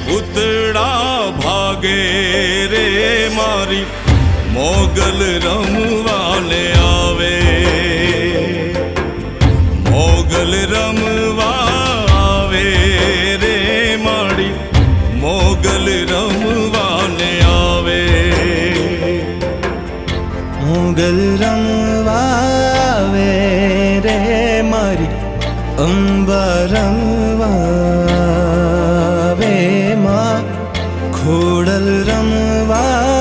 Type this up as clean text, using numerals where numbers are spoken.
ભૂતડા ભાગે રે મારી મોગલ રમવાને આવે, મોગલ રમવા આવે રે મારી મોગલ રમવાને આવે, મોગલ રમવા આવે રે મારી અંબા રમવા આવે, માં ખોડલ રમવા